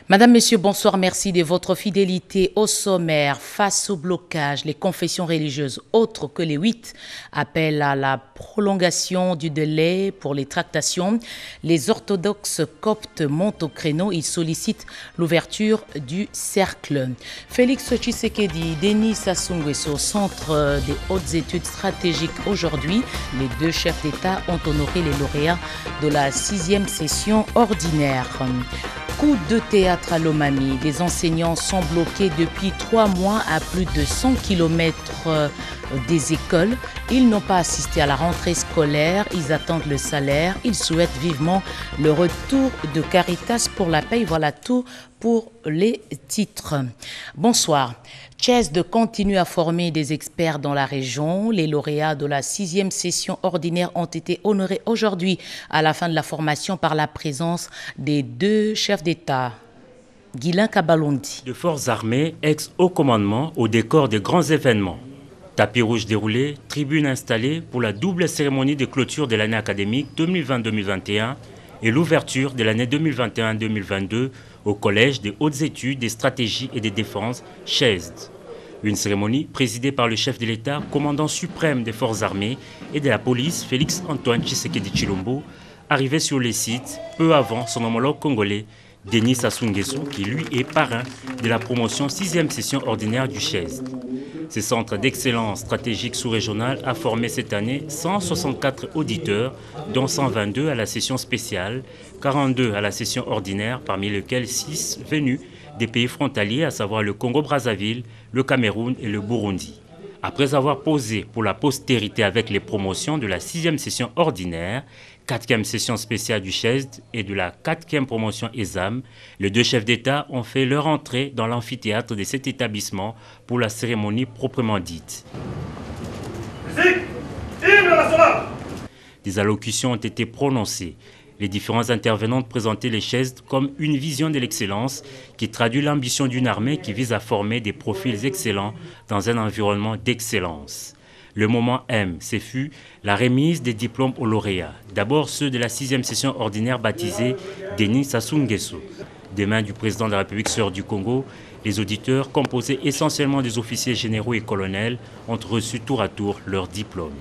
Madame, Messieurs, bonsoir. Merci de votre fidélité au sommaire. Face au blocage, les confessions religieuses autres que les 8 appellent à la prolongation du délai pour les tractations. Les orthodoxes coptes montent au créneau. Ils sollicitent l'ouverture du cercle. Félix Tshisekedi, Denis Sassou Nguesso, au centre des hautes études stratégiques aujourd'hui. Les deux chefs d'État ont honoré les lauréats de la 6e session ordinaire. Coup de théâtre à Lomami. Les enseignants sont bloqués depuis 3 mois à plus de 100 km des écoles. Ils n'ont pas assisté à la rentrée scolaire. Ils attendent le salaire. Ils souhaitent vivement le retour de Caritas pour la paye. Voilà tout pour les titres. Bonsoir. CHESD continue à former des experts dans la région. Les lauréats de la 6e session ordinaire ont été honorés aujourd'hui à la fin de la formation par la présence des deux chefs d'État. Guilain Kabalondi. De forces armées, ex-haut commandement au décor des grands événements. Tapis rouge déroulé, tribune installée pour la double cérémonie de clôture de l'année académique 2020-2021 et l'ouverture de l'année 2021-2022 au Collège des hautes études, des stratégies et des défenses, CHESD. Une cérémonie présidée par le chef de l'État, commandant suprême des forces armées et de la police, Félix Antoine Tshisekedi Tshilombo, arrivé sur les sites peu avant son homologue congolais, Denis Sassou Nguesso, qui lui est parrain de la promotion 6e session ordinaire du CHESD. Ce centre d'excellence stratégique sous-régional a formé cette année 164 auditeurs, dont 122 à la session spéciale, 42 à la session ordinaire, parmi lesquels 6 venus des pays frontaliers, à savoir le Congo-Brazzaville, le Cameroun et le Burundi. Après avoir posé pour la postérité avec les promotions de la 6e session ordinaire, 4e session spéciale du CHESD et de la 4e promotion ESAM, les deux chefs d'État ont fait leur entrée dans l'amphithéâtre de cet établissement pour la cérémonie proprement dite. Des allocutions ont été prononcées. Les différents intervenants présentaient les CHESD comme une vision de l'excellence qui traduit l'ambition d'une armée qui vise à former des profils excellents dans un environnement d'excellence. Le moment M, ce fut la remise des diplômes aux lauréats. D'abord ceux de la 6e session ordinaire baptisée Denis Sassou Nguesso. Des mains du président de la République sœur du Congo, les auditeurs, composés essentiellement des officiers généraux et colonels, ont reçu tour à tour leurs diplômes.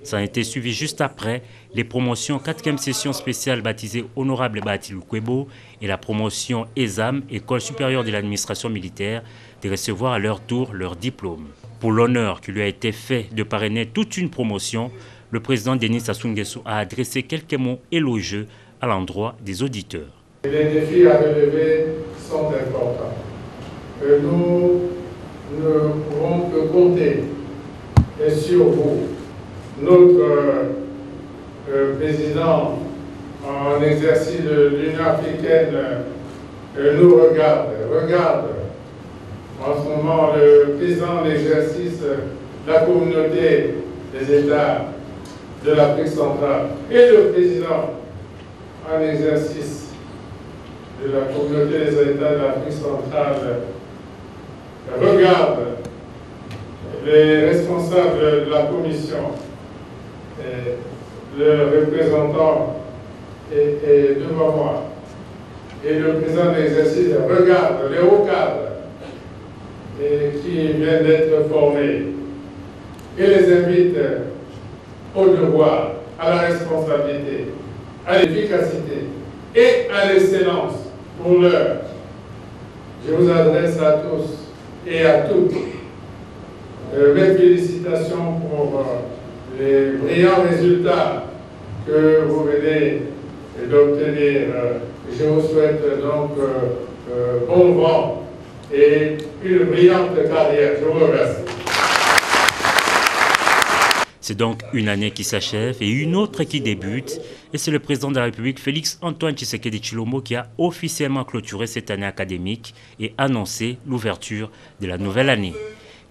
Ça a été suivi juste après les promotions 4e session spéciale baptisée Honorable Bati Lukwebo et la promotion ESAM, École supérieure de l'administration militaire, de recevoir à leur tour leurs diplômes. Pour l'honneur qui lui a été fait de parrainer toute une promotion, le président Denis Sassou Nguesso a adressé quelques mots élogieux à l'endroit des auditeurs. Les défis à relever sont importants. Nous ne pouvons que compter sur vous. Notre président en exercice de l'Union africaine nous regarde. En ce moment, le président en exercice de la communauté des États de l'Afrique centrale et le président en exercice de la communauté des États de l'Afrique centrale regardent les responsables de la commission. Le représentant est devant moi et le président de l'exercice regarde les hauts cadres qui viennent d'être formés et les invite au devoir, à la responsabilité, à l'efficacité et à l'excellence. Pour l'heure, je vous adresse à tous et à toutes mes félicitations pour les brillants résultats que vous venez d'obtenir. Je vous souhaite donc bon vent et une brillante carrière. Je vous remercie. C'est donc une année qui s'achève et une autre qui débute. Et c'est le président de la République, Félix Antoine Tshisekedi Tshilombo, qui a officiellement clôturé cette année académique et annoncé l'ouverture de la nouvelle année.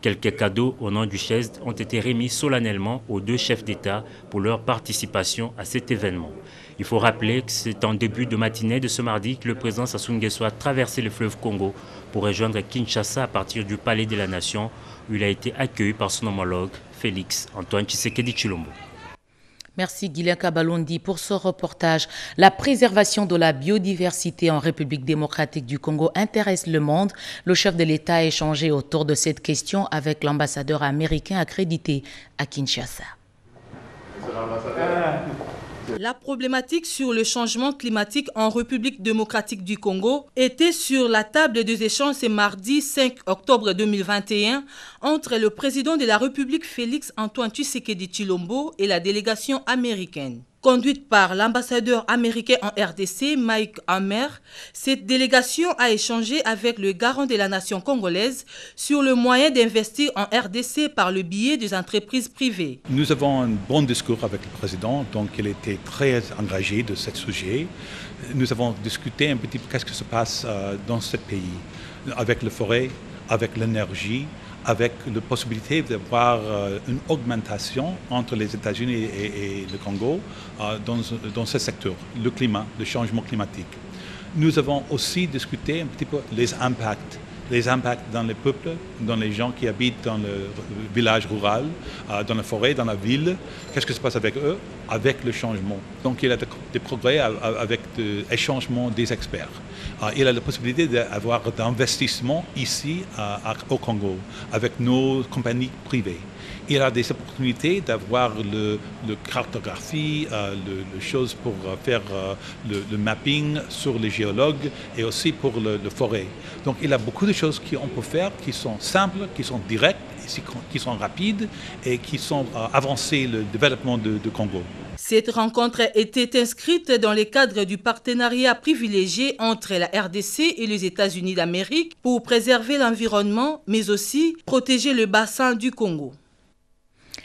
Quelques cadeaux au nom du CHESD ont été remis solennellement aux deux chefs d'État pour leur participation à cet événement. Il faut rappeler que c'est en début de matinée de ce mardi que le président Sassou Nguesso a traversé le fleuve Congo pour rejoindre Kinshasa à partir du Palais de la Nation où il a été accueilli par son homologue Félix Antoine Tshisekedi Tshilombo. Merci Guylain Kabalondi pour ce reportage. La préservation de la biodiversité en République démocratique du Congo intéresse le monde. Le chef de l'État a échangé autour de cette question avec l'ambassadeur américain accrédité à Kinshasa. La problématique sur le changement climatique en République démocratique du Congo était sur la table des échanges ce mardi 5 octobre 2021 entre le président de la République Félix Antoine Tshisekedi Tshilombo et la délégation américaine. Conduite par l'ambassadeur américain en RDC, Mike Hammer, cette délégation a échangé avec le garant de la nation congolaise sur le moyen d'investir en RDC par le biais des entreprises privées. Nous avons un bon discours avec le président, donc il était très engagé de ce sujet. Nous avons discuté un petit peu qu'est-ce qui se passe dans ce pays, avec la forêt, avec l'énergie, avec la possibilité d'avoir une augmentation entre les États-Unis et le Congo dans ce secteur, le climat, le changement climatique. Nous avons aussi discuté un petit peu les impacts dans les peuples, dans les gens qui habitent dans le village rural, dans la forêt, dans la ville. Qu'est-ce qui se passe avec eux, avec le changement? Donc il y a des progrès avec l'échangement des experts. Il a la possibilité d'avoir d'investissements ici au Congo, avec nos compagnies privées. Il a des opportunités d'avoir le cartographie, les choses pour faire le mapping sur les géologues et aussi pour le forêt. Donc il y a beaucoup de choses qu'on peut faire qui sont simples, qui sont directes, qui sont rapides et qui sont avancées le développement du Congo. Cette rencontre était inscrite dans le cadre du partenariat privilégié entre la RDC et les États-Unis d'Amérique pour préserver l'environnement, mais aussi protéger le bassin du Congo.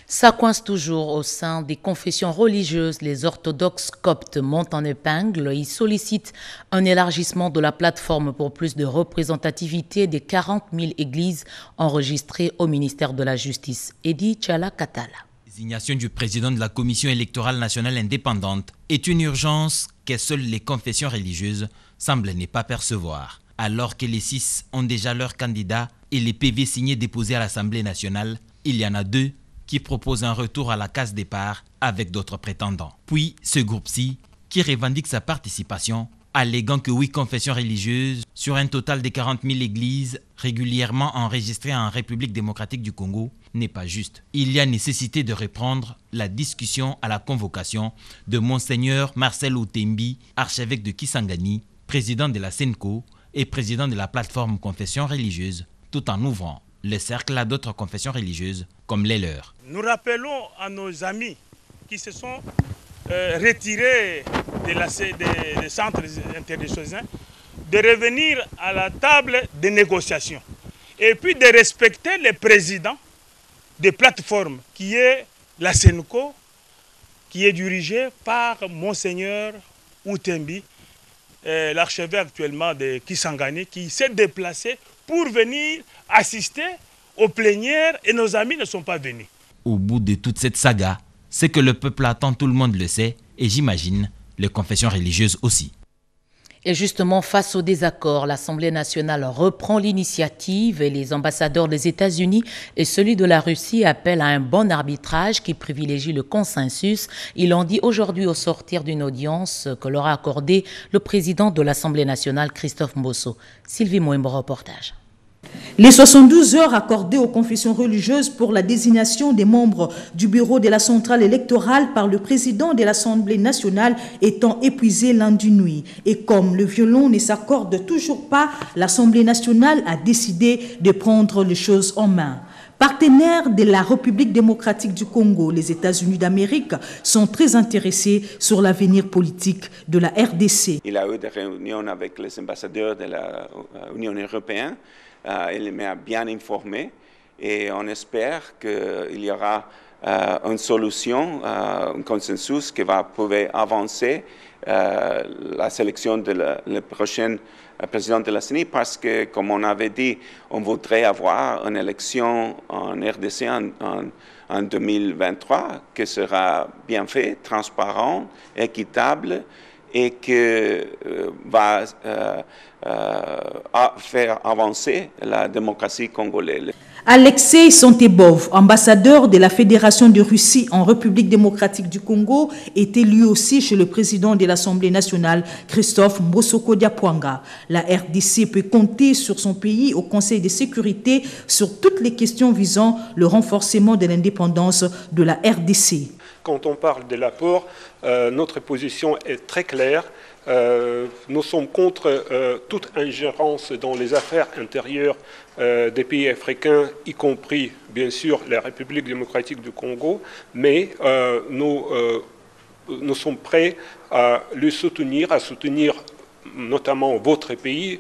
Ça coince toujours au sein des confessions religieuses. Les orthodoxes coptes montent en épingle. Ils sollicitent un élargissement de la plateforme pour plus de représentativité des 40 000 églises enregistrées au ministère de la Justice. Edi Tchala Katala. La désignation du président de la Commission électorale nationale indépendante est une urgence que seules les confessions religieuses semblent ne pas percevoir. Alors que les 6 ont déjà leur candidat et les PV signés déposés à l'Assemblée nationale, il y en a 2 qui propose un retour à la case départ avec d'autres prétendants. Puis ce groupe-ci qui revendique sa participation, alléguant que 8 confessions religieuses sur un total de 40 000 églises régulièrement enregistrées en République démocratique du Congo n'est pas juste. Il y a nécessité de reprendre la discussion à la convocation de Monseigneur Marcel Outembi, archevêque de Kisangani, président de la SENCO et président de la plateforme confession religieuse, tout en ouvrant le cercle à d'autres confessions religieuses comme les leurs. Nous rappelons à nos amis qui se sont retirés des centres interdiocésains de revenir à la table des négociations et puis de respecter le président des plateformes qui est la SENCO, qui est dirigée par Monseigneur Outembi, l'archevêque actuellement de Kisangani, qui s'est déplacé pour venir assister aux plénières et nos amis ne sont pas venus. Au bout de toute cette saga, ce que le peuple attend, tout le monde le sait, et j'imagine les confessions religieuses aussi. Et justement, face au désaccord, l'Assemblée nationale reprend l'initiative et les ambassadeurs des États-Unis et celui de la Russie appellent à un bon arbitrage qui privilégie le consensus. Ils l'ont dit aujourd'hui au sortir d'une audience que leur a accordée le président de l'Assemblée nationale, Christophe Mbosso. Sylvie Moimbo, reportage. Les 72 heures accordées aux confessions religieuses pour la désignation des membres du bureau de la centrale électorale par le président de l'Assemblée nationale étant épuisées lundi nuit. Et comme le violon ne s'accorde toujours pas, l'Assemblée nationale a décidé de prendre les choses en main. Partenaires de la République démocratique du Congo, les États-Unis d'Amérique sont très intéressés sur l'avenir politique de la RDC. Il a eu des réunions avec les ambassadeurs de l'Union européenne. Il m'a bien informé et on espère qu'il y aura une solution, un consensus qui va pouvoir avancer la sélection de le prochain président de la CENI parce que, comme on avait dit, on voudrait avoir une élection en RDC en 2023 qui sera bien fait, transparent, équitable et qui va faire avancer la démocratie congolaise. Alexei Santebov, ambassadeur de la Fédération de Russie en République démocratique du Congo, était lui aussi chez le président de l'Assemblée nationale, Christophe Mbosoko-Diapwanga. La RDC peut compter sur son pays au Conseil de sécurité sur toutes les questions visant le renforcement de l'indépendance de la RDC. Quand on parle de l'apport, notre position est très claire. Nous sommes contre toute ingérence dans les affaires intérieures des pays africains, y compris bien sûr la République démocratique du Congo, mais nous sommes prêts à le soutenir, notamment votre pays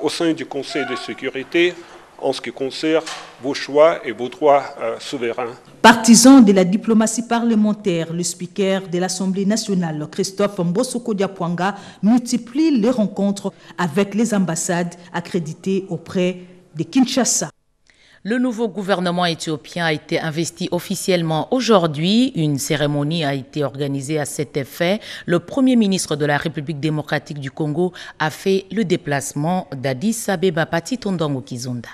au sein du Conseil de sécurité en ce qui concerne vos choix et vos droits souverains. Partisan de la diplomatie parlementaire, le speaker de l'Assemblée nationale, Christophe Mbosoko-Diapwanga, multiplie les rencontres avec les ambassades accréditées auprès de Kinshasa. Le nouveau gouvernement éthiopien a été investi officiellement aujourd'hui. Une cérémonie a été organisée à cet effet. Le Premier ministre de la République démocratique du Congo a fait le déplacement d'Addis Abeba. Pati Tondongo Kizunda.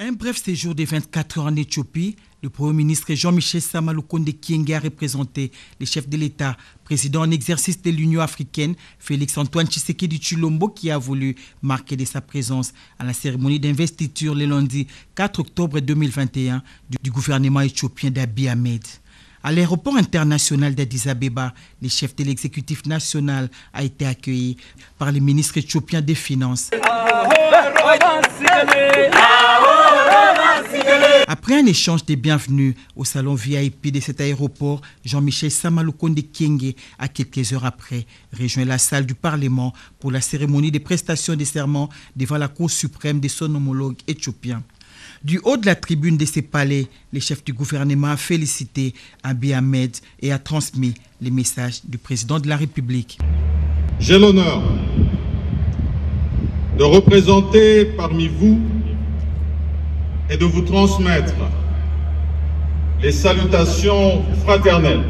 Un bref séjour de 24 heures en Éthiopie, le Premier ministre Jean-Michel Sama Lukonde Kyenge a représenté les chefs de l'État, président en exercice de l'Union africaine, Félix-Antoine Tshisekedi Tshilombo, qui a voulu marquer de sa présence à la cérémonie d'investiture le lundi 4 octobre 2021 du gouvernement éthiopien d'Abiy Ahmed. À l'aéroport international d'Addis Abeba, le chef de l'exécutif national a été accueilli par le ministre éthiopien des Finances. Après un échange de bienvenue au salon VIP de cet aéroport, Jean-Michel Sama Lukonde Kyenge a quelques heures après rejoint la salle du Parlement pour la cérémonie de prestation de serment devant la Cour suprême de son homologue éthiopien. Du haut de la tribune de ce palais, le chef du gouvernement a félicité Abiy Ahmed et a transmis les messages du président de la République. J'ai l'honneur de représenter parmi vous et de vous transmettre les salutations fraternelles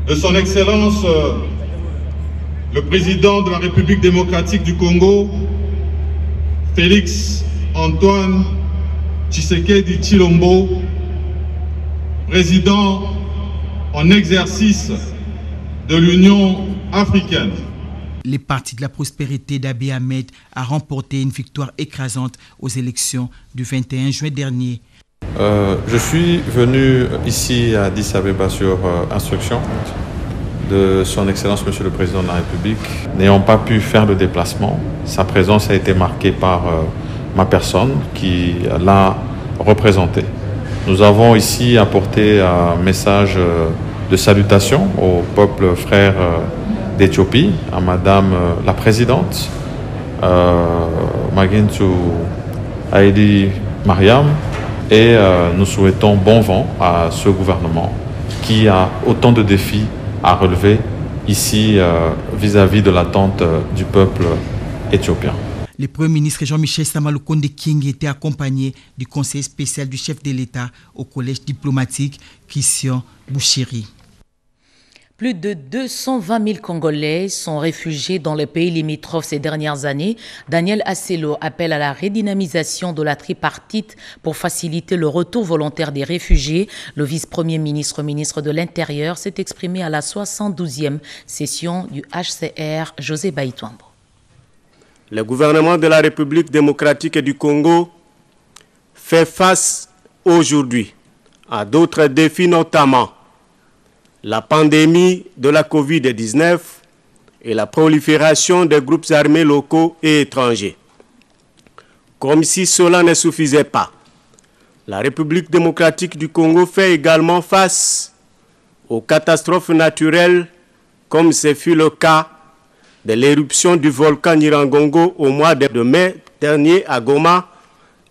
de son Excellence le président de la République démocratique du Congo, Félix-Antoine Tshisekedi Tshilombo, président en exercice de l'Union africaine. Le parti de la prospérité d'Abiy Ahmed a remporté une victoire écrasante aux élections du 21 juin dernier. Je suis venu ici à Addis Abeba sur instruction de son Excellence Monsieur le Président de la République. N'ayant pas pu faire le déplacement, sa présence a été marquée par ma personne qui l'a représenté. Nous avons ici apporté un message de salutation au peuple frère d'Éthiopie, à Madame la Présidente, Magentu Haïli Mariam, et nous souhaitons bon vent à ce gouvernement qui a autant de défis à relever ici vis-à-vis de l'attente du peuple éthiopien. Le Premier ministre Jean-Michel Sama Lukonde Kyenge était accompagné du conseiller spécial du chef de l'État au collège diplomatique, Christian Bouchiri. Plus de 220 000 Congolais sont réfugiés dans les pays limitrophes ces dernières années. Daniel Asselo appelle à la redynamisation de la tripartite pour faciliter le retour volontaire des réfugiés. Le vice-premier ministre, ministre de l'Intérieur, s'est exprimé à la 72e session du HCR José Baïtouambo. Le gouvernement de la République démocratique du Congo fait face aujourd'hui à d'autres défis, notamment la pandémie de la COVID-19 et la prolifération des groupes armés locaux et étrangers. Comme si cela ne suffisait pas, la République démocratique du Congo fait également face aux catastrophes naturelles, comme ce fut le cas de l'éruption du volcan Nyiragongo au mois de mai dernier à Goma,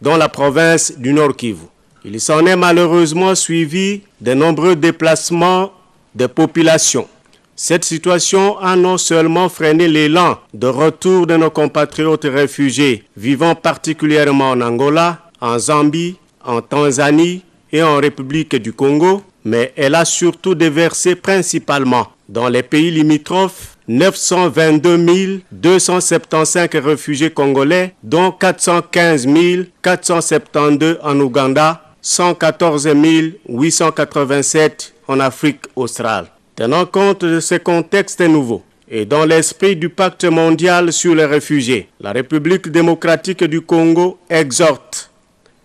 dans la province du Nord Kivu. Il s'en est malheureusement suivi de nombreux déplacements des populations. Cette situation a non seulement freiné l'élan de retour de nos compatriotes réfugiés vivant particulièrement en Angola, en Zambie, en Tanzanie et en République du Congo, mais elle a surtout déversé principalement dans les pays limitrophes, 922 275 réfugiés congolais, dont 415 472 en Ouganda, 114 887 en Afrique australe. Tenant compte de ces contextes nouveaux et dans l'esprit du pacte mondial sur les réfugiés, la République démocratique du Congo exhorte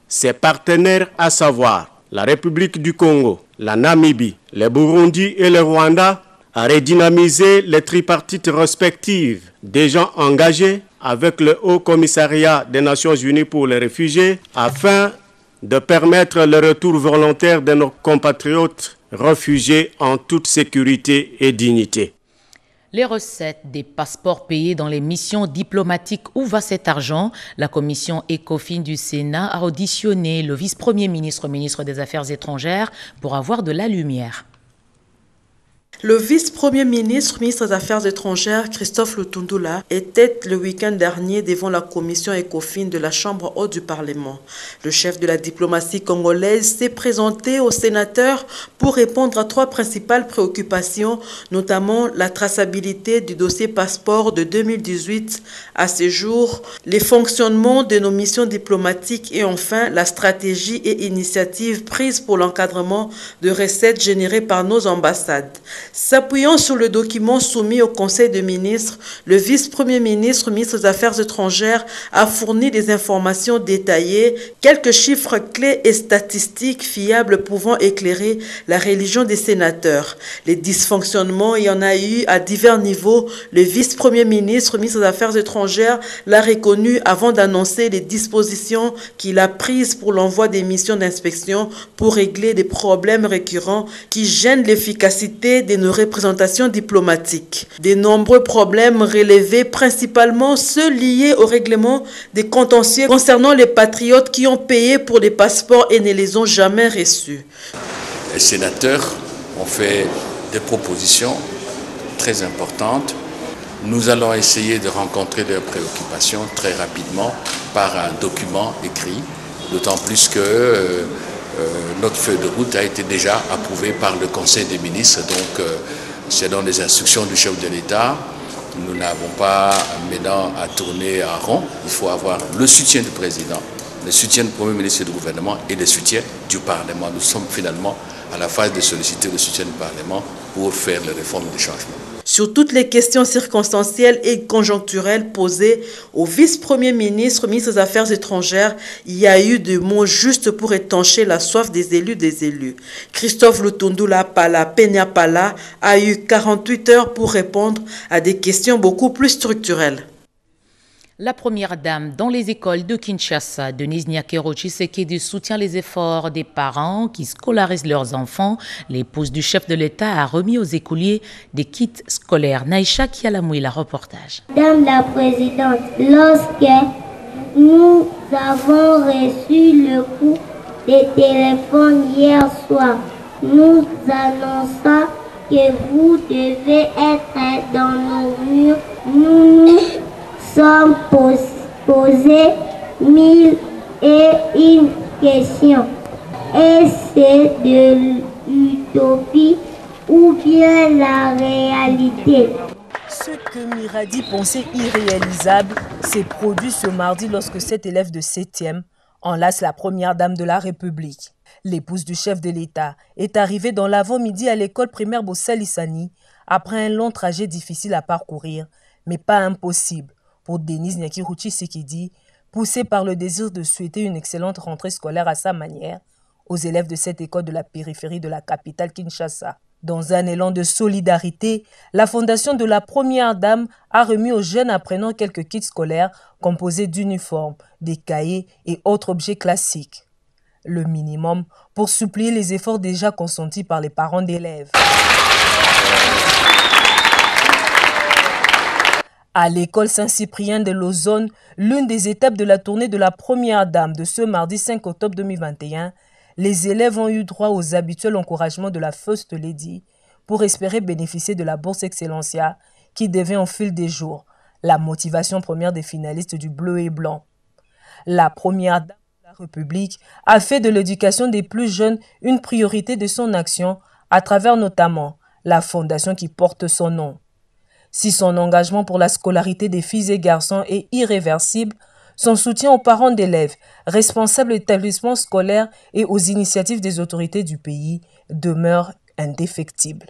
ses partenaires, à savoir la République du Congo, la Namibie, le Burundi et le Rwanda, à redynamiser les tripartites respectives déjà engagées avec le Haut Commissariat des Nations Unies pour les réfugiés afin de permettre le retour volontaire de nos compatriotes réfugiés en toute sécurité et dignité. Les recettes des passeports payés dans les missions diplomatiques, où va cet argent? La commission ECOFIN du Sénat a auditionné le vice-premier ministre, ministre des Affaires étrangères, pour avoir de la lumière. Le vice-premier ministre, ministre des Affaires étrangères, Christophe Lutundula, était le week-end dernier devant la commission ECOFIN de la Chambre haute du Parlement. Le chef de la diplomatie congolaise s'est présenté aux sénateurs pour répondre à 3 principales préoccupations, notamment la traçabilité du dossier passeport de 2018 à ce jour, les fonctionnements de nos missions diplomatiques et enfin la stratégie et initiatives prises pour l'encadrement de recettes générées par nos ambassades. S'appuyant sur le document soumis au Conseil des ministres, le vice-premier ministre, ministre des Affaires étrangères, a fourni des informations détaillées, quelques chiffres clés et statistiques fiables pouvant éclairer la religion des sénateurs. Les dysfonctionnements, il y en a eu à divers niveaux. Le vice-premier ministre, ministre des Affaires étrangères, l'a reconnu avant d'annoncer les dispositions qu'il a prises pour l'envoi des missions d'inspection pour régler des problèmes récurrents qui gênent l'efficacité de nos représentations diplomatiques. De nombreux problèmes relevés, principalement ceux liés au règlement des contentieux concernant les patriotes qui ont payé pour les passeports et ne les ont jamais reçus. Les sénateurs ont fait des propositions très importantes. Nous allons essayer de rencontrer leurs préoccupations très rapidement par un document écrit, d'autant plus que notre feuille de route a été déjà approuvée par le Conseil des ministres, donc c'est dans les instructions du chef de l'État. Nous n'avons pas maintenant à tourner en rond. Il faut avoir le soutien du président, le soutien du Premier ministre et du gouvernement et le soutien du Parlement. Nous sommes finalement à la phase de solliciter le soutien du Parlement pour faire les réformes des changements. Sur toutes les questions circonstancielles et conjoncturelles posées au vice-premier ministre, ministre des Affaires étrangères, il y a eu des mots justes pour étancher la soif des élus. Christophe Lutundula Pala Peña Pala a eu 48 heures pour répondre à des questions beaucoup plus structurelles. La première dame dans les écoles de Kinshasa, Denise Nyakero Tshisekedi, soutient les efforts des parents qui scolarisent leurs enfants. L'épouse du chef de l'État a remis aux écoliers des kits scolaires. Naïcha Kialamoui, la reportage. Madame la Présidente, lorsque nous avons reçu le coup de téléphone hier soir, nous annonçons que vous devez être dans nos murs. Nous sommes posés 1001 questions. Est-ce de l'utopie ou bien la réalité? Ce que Miradi pensait irréalisable s'est produit ce mardi lorsque cet élève de 7e enlace la première dame de la République. L'épouse du chef de l'État est arrivée dans l'avant-midi à l'école primaire Bossalisani après un long trajet difficile à parcourir, mais pas impossible pour Denise Nyakero Tshisekedi, poussée par le désir de souhaiter une excellente rentrée scolaire à sa manière aux élèves de cette école de la périphérie de la capitale Kinshasa. Dans un élan de solidarité, la fondation de la première dame a remis aux jeunes apprenants quelques kits scolaires composés d'uniformes, des cahiers et autres objets classiques. Le minimum pour supplier les efforts déjà consentis par les parents d'élèves. À l'école Saint-Cyprien de Lausanne, l'une des étapes de la tournée de la première dame de ce mardi 5 octobre 2021, les élèves ont eu droit aux habituels encouragements de la First Lady pour espérer bénéficier de la bourse Excellencia qui devient au fil des jours la motivation première des finalistes du bleu et blanc. La première dame de la République a fait de l'éducation des plus jeunes une priorité de son action à travers notamment la fondation qui porte son nom. Si son engagement pour la scolarité des filles et garçons est irréversible, son soutien aux parents d'élèves, responsables d'établissements scolaires et aux initiatives des autorités du pays demeure indéfectible.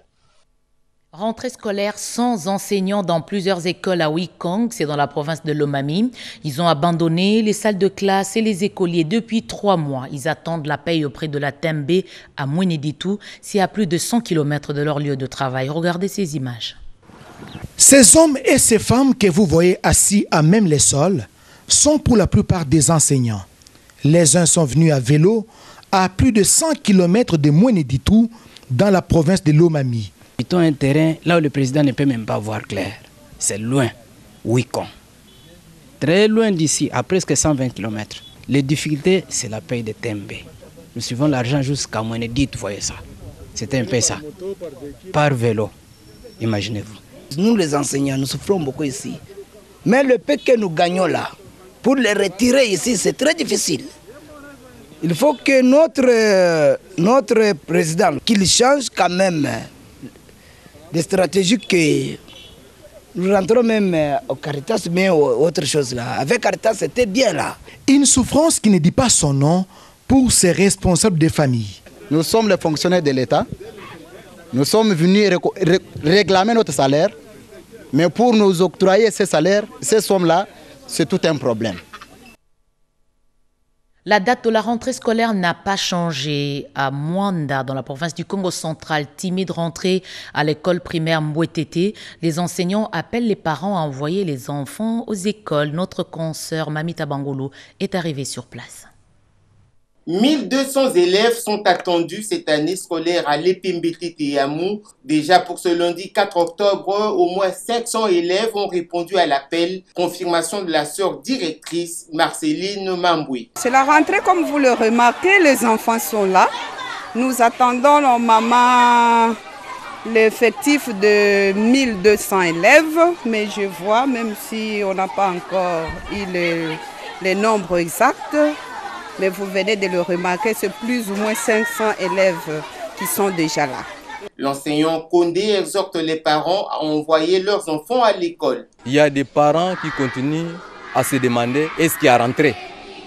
Rentrée scolaire sans enseignants dans plusieurs écoles à Wikong, c'est dans la province de Lomami. Ils ont abandonné les salles de classe et les écoliers depuis 3 mois. Ils attendent la paye auprès de la Tembe à Moueneditou, c'est à plus de 100 km de leur lieu de travail. Regardez ces images. Ces hommes et ces femmes que vous voyez assis à même les sols sont pour la plupart des enseignants. Les uns sont venus à vélo à plus de 100 km de Moueneditou dans la province de Lomami. Ils ont un terrain là où le président ne peut même pas voir clair. C'est loin, Wikong. Très loin d'ici, à presque 120 km. Les difficultés, c'est la paye de Tembe. Nous suivons l'argent jusqu'à Moueneditou, vous voyez ça. C'était un peu ça. Par vélo, imaginez-vous. Nous les enseignants, nous souffrons beaucoup ici. Mais le peu que nous gagnons là, pour les retirer ici, c'est très difficile. Il faut que notre président, qu'il change quand même des stratégies que nous rentrons même au Caritas, mais autre chose là. Avec Caritas, c'était bien là. Une souffrance qui ne dit pas son nom pour ces responsables de famille. Nous sommes les fonctionnaires de l'État. Nous sommes venus réclamer notre salaire. Mais pour nous octroyer ces salaires, ces sommes-là, c'est tout un problème. La date de la rentrée scolaire n'a pas changé. À Mwanda, dans la province du Congo central, timide rentrée à l'école primaire Mbwetete, les enseignants appellent les parents à envoyer les enfants aux écoles. Notre consoeur Mamita Bangolo est arrivée sur place. 1200 élèves sont attendus cette année scolaire à l'Epembetete Yamou. Déjà pour ce lundi 4 octobre, au moins 500 élèves ont répondu à l'appel. Confirmation de la sœur directrice Marceline Mamboui. C'est la rentrée comme vous le remarquez, les enfants sont là. Nous attendons normalement l'effectif de 1200 élèves, mais je vois, même si on n'a pas encore eu les nombres exacts, mais vous venez de le remarquer, c'est plus ou moins 500 élèves qui sont déjà là. L'enseignant Condé exhorte les parents à envoyer leurs enfants à l'école. Il y a des parents qui continuent à se demander est-ce qu'il y a rentrée.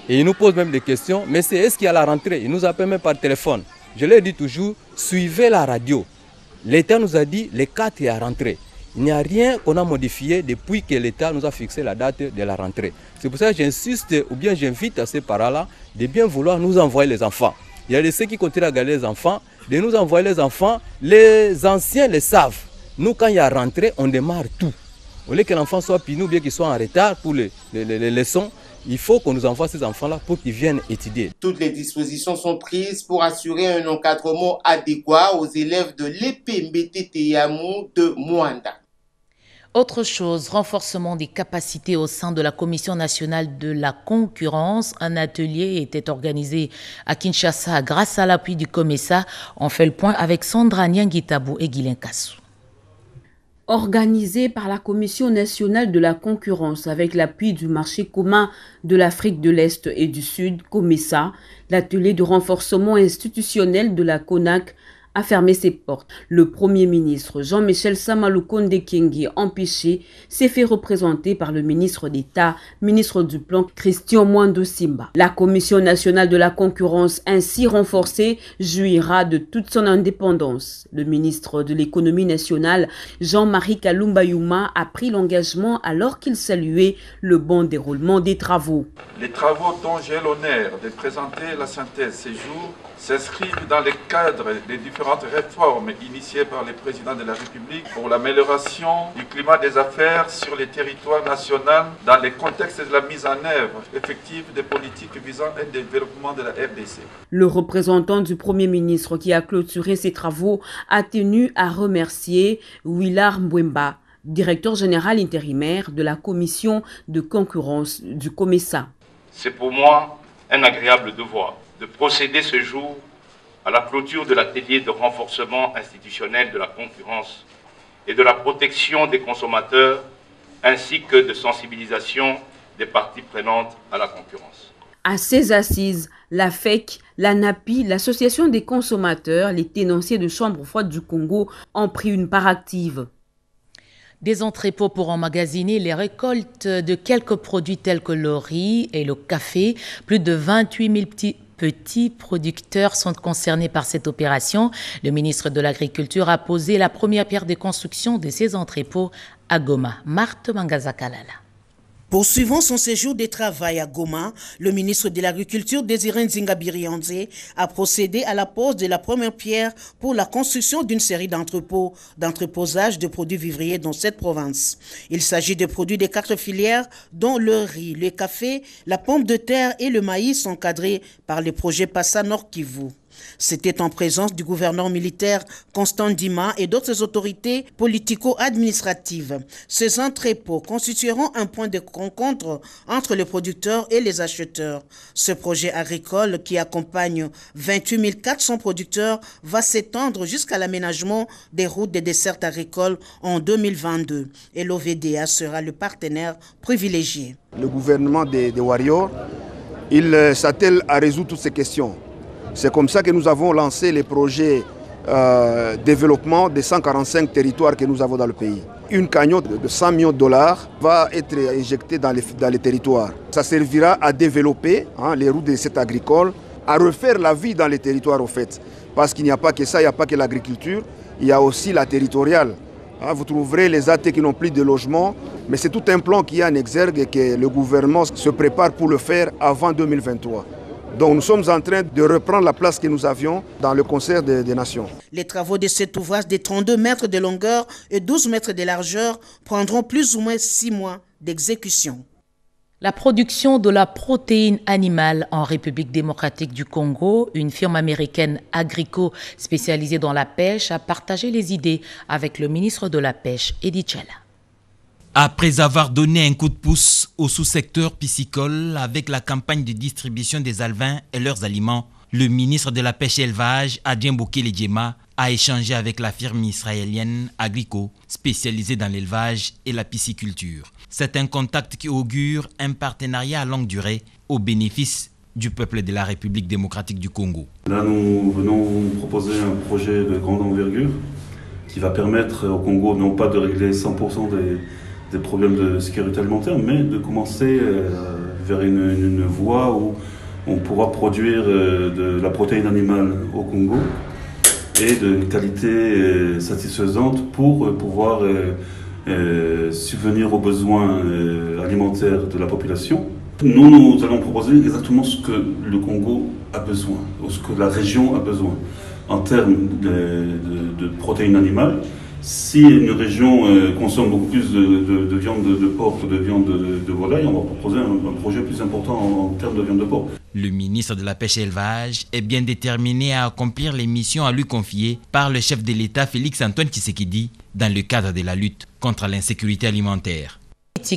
Et ils nous posent même des questions, mais c'est est-ce qu'il y a la rentrée. Ils nous appellent même par téléphone. Je leur dis toujours, suivez la radio. L'État nous a dit les 4 il y a rentrée. Il n'y a rien qu'on a modifié depuis que l'État nous a fixé la date de la rentrée. C'est pour ça que j'insiste ou bien j'invite à ces parents-là de bien vouloir nous envoyer les enfants. Il y a de ceux qui continuent à garder les enfants, de nous envoyer les enfants. Les anciens le savent. Nous, quand il y a rentrée, on démarre tout. Au lieu que l'enfant soit pinou ou bien qu'il soit en retard pour les leçons, il faut qu'on nous envoie ces enfants-là pour qu'ils viennent étudier. Toutes les dispositions sont prises pour assurer un encadrement adéquat aux élèves de l'Epembetete Yamou de Mwanda. Autre chose, renforcement des capacités au sein de la Commission nationale de la concurrence. Un atelier était organisé à Kinshasa grâce à l'appui du COMESA. On fait le point avec Sandra Nyangitabou et Guilain Kassou. Organisé par la Commission nationale de la concurrence avec l'appui du marché commun de l'Afrique de l'Est et du Sud, COMESA, l'atelier de renforcement institutionnel de la CONAC a fermé ses portes. Le Premier ministre Jean-Michel Sama Lukonde Kyenge, empêché, s'est fait représenter par le ministre d'État, ministre du Plan Christian Mwando Simba. La Commission nationale de la concurrence, ainsi renforcée, jouira de toute son indépendance. Le ministre de l'économie nationale, Jean-Marie Kalumba Youma, a pris l'engagement alors qu'il saluait le bon déroulement des travaux. Les travaux dont j'ai l'honneur de présenter la synthèse ces jours s'inscrivent dans le cadre des différentes réformes initiées par le président de la République pour l'amélioration du climat des affaires sur le territoire national dans le contexte de la mise en œuvre effective des politiques visant un développement de la RDC. Le représentant du Premier ministre qui a clôturé ces travaux a tenu à remercier Willard Mbwemba, directeur général intérimaire de la commission de concurrence du COMESA. C'est pour moi un agréable devoir de procéder ce jour à la clôture de l'atelier de renforcement institutionnel de la concurrence et de la protection des consommateurs, ainsi que de sensibilisation des parties prenantes à la concurrence. À ces assises, la FEC, la NAPI, l'Association des consommateurs, les tenanciers de chambres froides du Congo ont pris une part active. Des entrepôts pour emmagasiner les récoltes de quelques produits tels que le riz et le café. Plus de 28 000 petits producteurs sont concernés par cette opération. Le ministre de l'Agriculture a posé la première pierre de construction de ces entrepôts à Goma. Marthe Mangazakalala. Poursuivant son séjour de travail à Goma, le ministre de l'Agriculture, Désiré Nzinga-Birianze, a procédé à la pose de la première pierre pour la construction d'une série d'entreposage de produits vivriers dans cette province. Il s'agit de produits de 4 filières, dont le riz, le café, la pomme de terre et le maïs encadrés par le projet Passa Nord Kivu. C'était en présence du gouverneur militaire Constant Dima et d'autres autorités politico-administratives. Ces entrepôts constitueront un point de rencontre entre les producteurs et les acheteurs. Ce projet agricole qui accompagne 28 400 producteurs va s'étendre jusqu'à l'aménagement des routes des dessertes agricoles en 2022 et l'OVDA sera le partenaire privilégié. Le gouvernement des Warriors, il s'attelle à résoudre toutes ces questions. C'est comme ça que nous avons lancé les projets développement des 145 territoires que nous avons dans le pays. Une cagnotte de 100 millions de dollars va être injectée dans les territoires. Ça servira à développer les routes de cette agricole, à refaire la vie dans les territoires au fait. Parce qu'il n'y a pas que ça, il n'y a pas que l'agriculture, il y a aussi la territoriale. Vous trouverez les AT qui n'ont plus de logement, mais c'est tout un plan qui est en exergue et que le gouvernement se prépare pour le faire avant 2023. Donc nous sommes en train de reprendre la place que nous avions dans le concert des nations. Les travaux de cet ouvrage de 32 mètres de longueur et 12 mètres de largeur prendront plus ou moins 6 mois d'exécution. La production de la protéine animale en République démocratique du Congo, une firme américaine Agrico spécialisée dans la pêche, a partagé les idées avec le ministre de la Pêche, Edi Tchela. Après avoir donné un coup de pouce au sous-secteur piscicole avec la campagne de distribution des alevins et leurs aliments, le ministre de la Pêche et Élevage, Adrien Bokele-Djema, a échangé avec la firme israélienne Agrico, spécialisée dans l'élevage et la pisciculture. C'est un contact qui augure un partenariat à longue durée au bénéfice du peuple de la République démocratique du Congo. Là, nous venons proposer un projet de grande envergure qui va permettre au Congo non pas de régler 100% des problèmes de sécurité alimentaire, mais de commencer vers une voie où on pourra produire de la protéine animale au Congo et de qualité satisfaisante pour pouvoir subvenir aux besoins alimentaires de la population. Nous allons proposer exactement ce que le Congo a besoin, ou ce que la région a besoin en termes de protéines animales. Si une région consomme beaucoup plus de viande de porc que de viande de volaille, on va proposer un projet plus important en termes de viande de porc. Le ministre de la Pêche et Élevage est bien déterminé à accomplir les missions à lui confiées par le chef de l'État Félix Antoine Tshisekedi dans le cadre de la lutte contre l'insécurité alimentaire.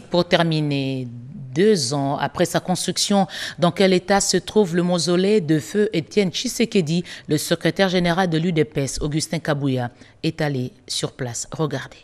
Pour terminer, 2 ans après sa construction, dans quel état se trouve le mausolée de feu Étienne Tshisekedi? Le secrétaire général de l'UDPS, Augustin Kabouya, est allé sur place. Regardez.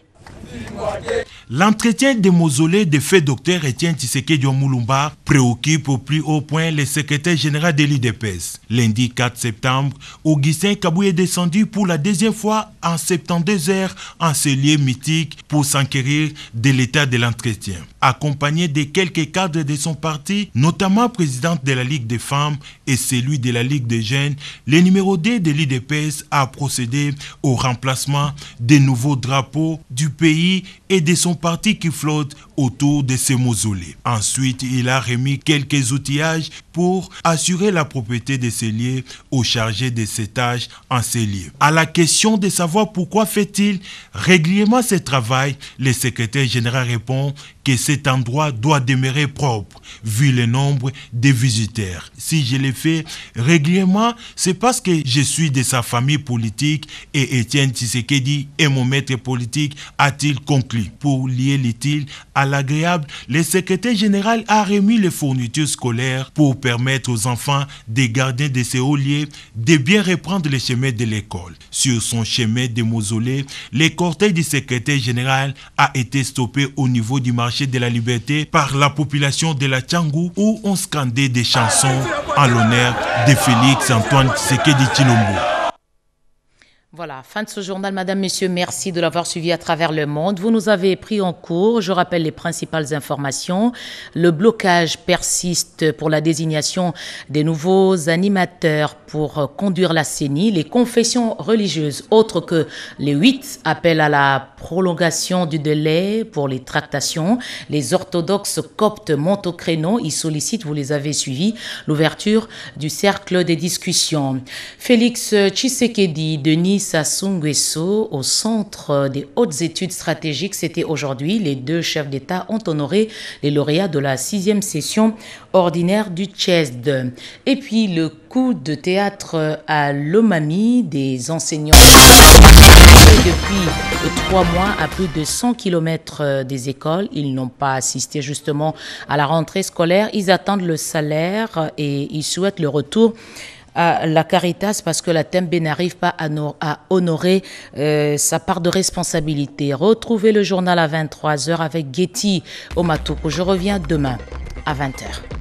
L'entretien des mausolées de feu Dr Étienne Tshisekedi Mulumba préoccupe au plus haut point le secrétaire général de l'UDPS. Lundi 4 septembre, Augustin Kabouya est descendu pour la 2e fois en 72 heures en ce lieu mythique pour s'enquérir de l'état de l'entretien. Accompagné de quelques cadres de son parti, notamment présidente de la Ligue des femmes et celui de la Ligue des jeunes, le numéro 2 de l'UDPS a procédé au remplacement des nouveaux drapeaux du pays et de son parti qui flotte autour de ces mausolées. Ensuite, il a remis quelques outillages pour assurer la propriété de ces lieux aux chargés de ces tâches en ces lieux. À la question de savoir pourquoi fait-il régulièrement ce travail, le secrétaire général répond que cet endroit doit demeurer propre, vu le nombre de visiteurs. Si je le fais régulièrement, c'est parce que je suis de sa famille politique et Étienne Tshisekedi est mon maître politique, a-t-il conclu. Pour lier l'utile à l'agréable, le secrétaire général a remis les fournitures scolaires pour permettre aux enfants des gardiens de ces hauts lieux de bien reprendre le chemin de l'école. Sur son chemin de mausolée, le cortège du secrétaire général a été stoppé au niveau du marché de la Liberté par la population de la Tchangou où on scandait des chansons en l'honneur de Félix Antoine Tshisekedi Tshilombo. Voilà, fin de ce journal. Madame, Messieurs, merci de l'avoir suivi à travers le monde. Vous nous avez pris en cours. Je rappelle les principales informations. Le blocage persiste pour la désignation des nouveaux animateurs pour conduire la CENI. Les confessions religieuses, autres que les 8, appellent à la prolongation du délai pour les tractations. Les orthodoxes coptes montent au créneau. Ils sollicitent, vous les avez suivis, l'ouverture du cercle des discussions. Félix Tshisekedi de Nice Sassou Nguesso au Centre des hautes études stratégiques. C'était aujourd'hui. Les deux chefs d'État ont honoré les lauréats de la 6e session ordinaire du CHESD. Et puis le coup de théâtre à Lomami des enseignants depuis 3 mois à plus de 100 km des écoles. Ils n'ont pas assisté justement à la rentrée scolaire. Ils attendent le salaire et ils souhaitent le retour à la Caritas parce que la Tembe n'arrive pas à honorer sa part de responsabilité. Retrouvez le journal à 23h avec Getty Omatoko. Je reviens demain à 20h.